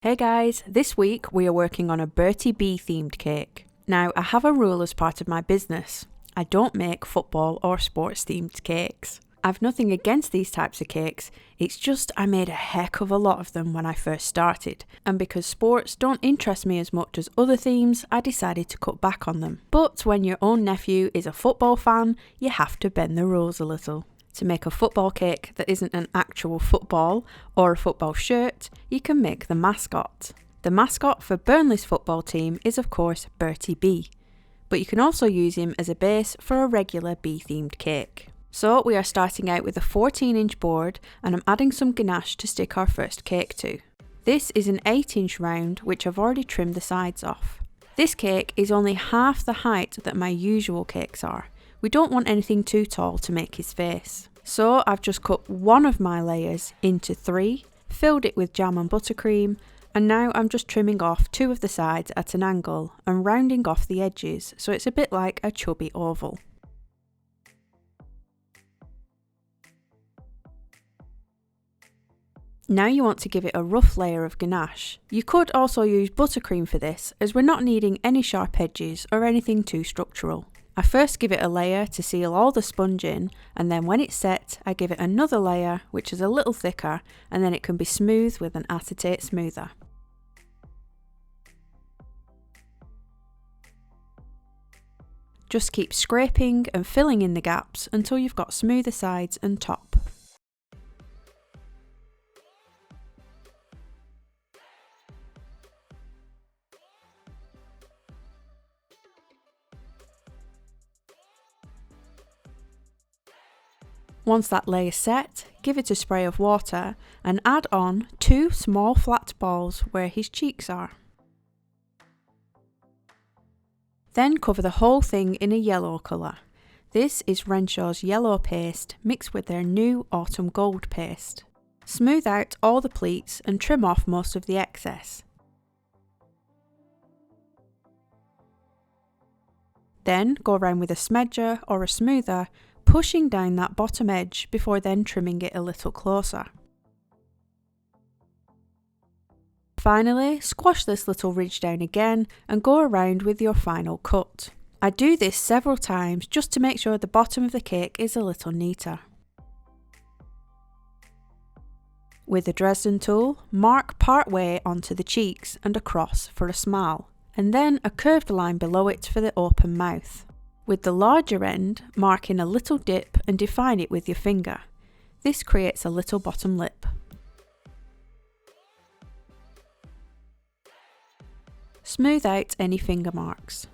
Hey guys, this week we are working on a Bertie Bee themed cake. Now, I have a rule as part of my business. I don't make football or sports themed cakes. I've nothing against these types of cakes, it's just I made a heck of a lot of them when I first started, and because sports don't interest me as much as other themes, I decided to cut back on them. But when your own nephew is a football fan, you have to bend the rules a little. To make a football cake that isn't an actual football or a football shirt, you can make the mascot. The mascot for Burnley's football team is of course Bertie Bee, but you can also use him as a base for a regular bee-themed cake. So we are starting out with a 14-inch board and I'm adding some ganache to stick our first cake to. This is an 8-inch round which I've already trimmed the sides off. This cake is only half the height that my usual cakes are. We don't want anything too tall to make his face. So I've just cut one of my layers into 3, filled it with jam and buttercream, and now I'm just trimming off 2 of the sides at an angle and rounding off the edges so it's a bit like a chubby oval. Now you want to give it a rough layer of ganache. You could also use buttercream for this, as we're not needing any sharp edges or anything too structural. I first give it a layer to seal all the sponge in, and then when it's set, I give it another layer which is a little thicker, and then it can be smoothed with an acetate smoother. Just keep scraping and filling in the gaps until you've got smoother sides and top. Once that layer's set, give it a spray of water and add on 2 small flat balls where his cheeks are. Then cover the whole thing in a yellow colour. This is Renshaw's yellow paste mixed with their new autumn gold paste. Smooth out all the pleats and trim off most of the excess. Then go around with a smedger or a smoother, pushing down that bottom edge before then trimming it a little closer. Finally, squash this little ridge down again and go around with your final cut. I do this several times just to make sure the bottom of the cake is a little neater. With the Dresden tool, mark part way onto the cheeks and across for a smile, and then a curved line below it for the open mouth. With the larger end, mark in a little dip and define it with your finger. This creates a little bottom lip. Smooth out any finger marks.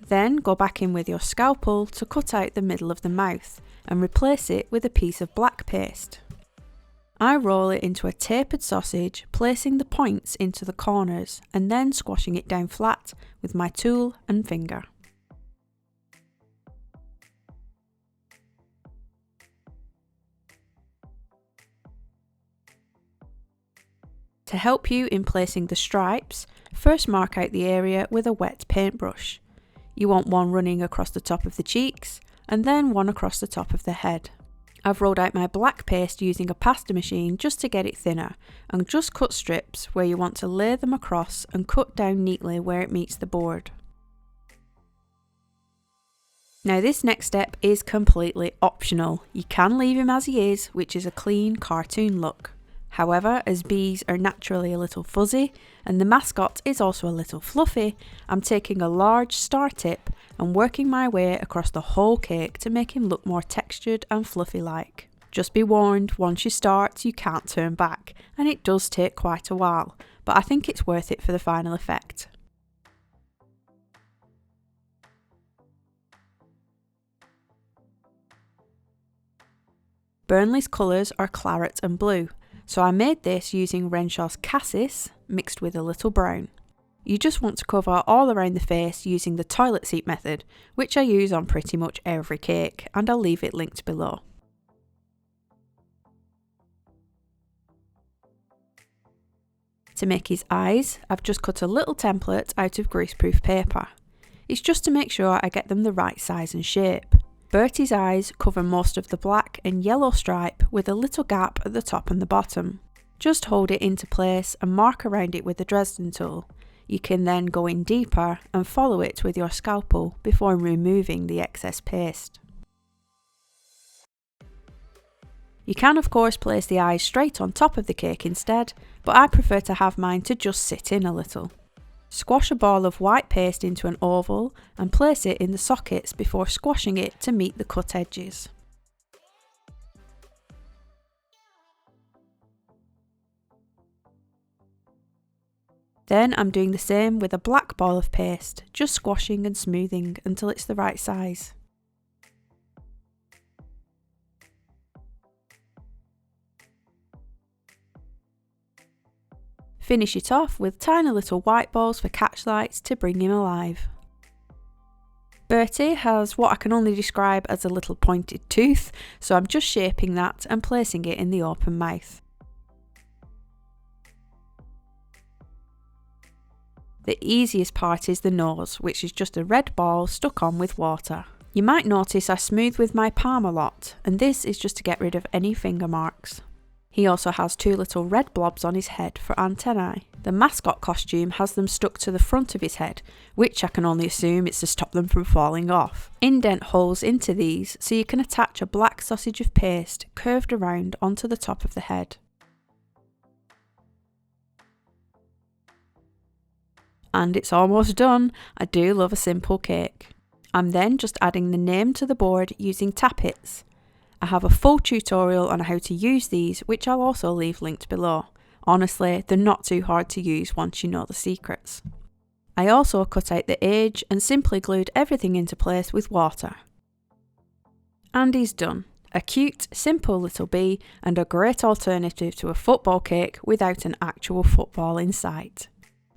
Then go back in with your scalpel to cut out the middle of the mouth and replace it with a piece of black paste. I roll it into a tapered sausage, placing the points into the corners and then squashing it down flat with my tool and finger. To help you in placing the stripes, first mark out the area with a wet paintbrush. You want one running across the top of the cheeks and then one across the top of the head. I've rolled out my black paste using a pasta machine just to get it thinner, and just cut strips where you want to lay them across and cut down neatly where it meets the board. Now this next step is completely optional. You can leave him as he is, which is a clean cartoon look. However, as bees are naturally a little fuzzy and the mascot is also a little fluffy, I'm taking a large star tip and working my way across the whole cake to make him look more textured and fluffy like. Just be warned, once you start you can't turn back, and it does take quite a while, but I think it's worth it for the final effect. Burnley's colours are claret and blue, so I made this using Renshaw's cassis mixed with a little brown. You just want to cover all around the face using the toilet seat method, which I use on pretty much every cake, and I'll leave it linked below. To make his eyes, I've just cut a little template out of greaseproof paper. It's just to make sure I get them the right size and shape. Bertie's eyes cover most of the black and yellow stripe with a little gap at the top and the bottom. Just hold it into place and mark around it with the Dresden tool. You can then go in deeper and follow it with your scalpel before removing the excess paste. You can of course place the eyes straight on top of the cake instead, but I prefer to have mine to just sit in a little. Squash a ball of white paste into an oval and place it in the sockets before squashing it to meet the cut edges. Then I'm doing the same with a black ball of paste, just squashing and smoothing until it's the right size. Finish it off with tiny little white balls for catch lights to bring him alive. Bertie has what I can only describe as a little pointed tooth, so I'm just shaping that and placing it in the open mouth. The easiest part is the nose, which is just a red ball stuck on with water. You might notice I smooth with my palm a lot, and this is just to get rid of any finger marks. He also has two little red blobs on his head for antennae. The mascot costume has them stuck to the front of his head, which I can only assume it's to stop them from falling off. Indent holes into these so you can attach a black sausage of paste curved around onto the top of the head. And it's almost done. I do love a simple cake. I'm then just adding the name to the board using tappets. I have a full tutorial on how to use these, which I'll also leave linked below. Honestly, they're not too hard to use once you know the secrets. I also cut out the age and simply glued everything into place with water. And he's done. A cute, simple little bee and a great alternative to a football cake without an actual football in sight.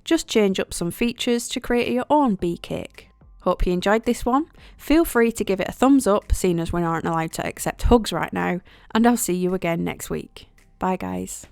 Just change up some features to create your own bee cake. Hope you enjoyed this one. Feel free to give it a thumbs up, seeing as we aren't allowed to accept hugs right now, and I'll see you again next week. Bye guys.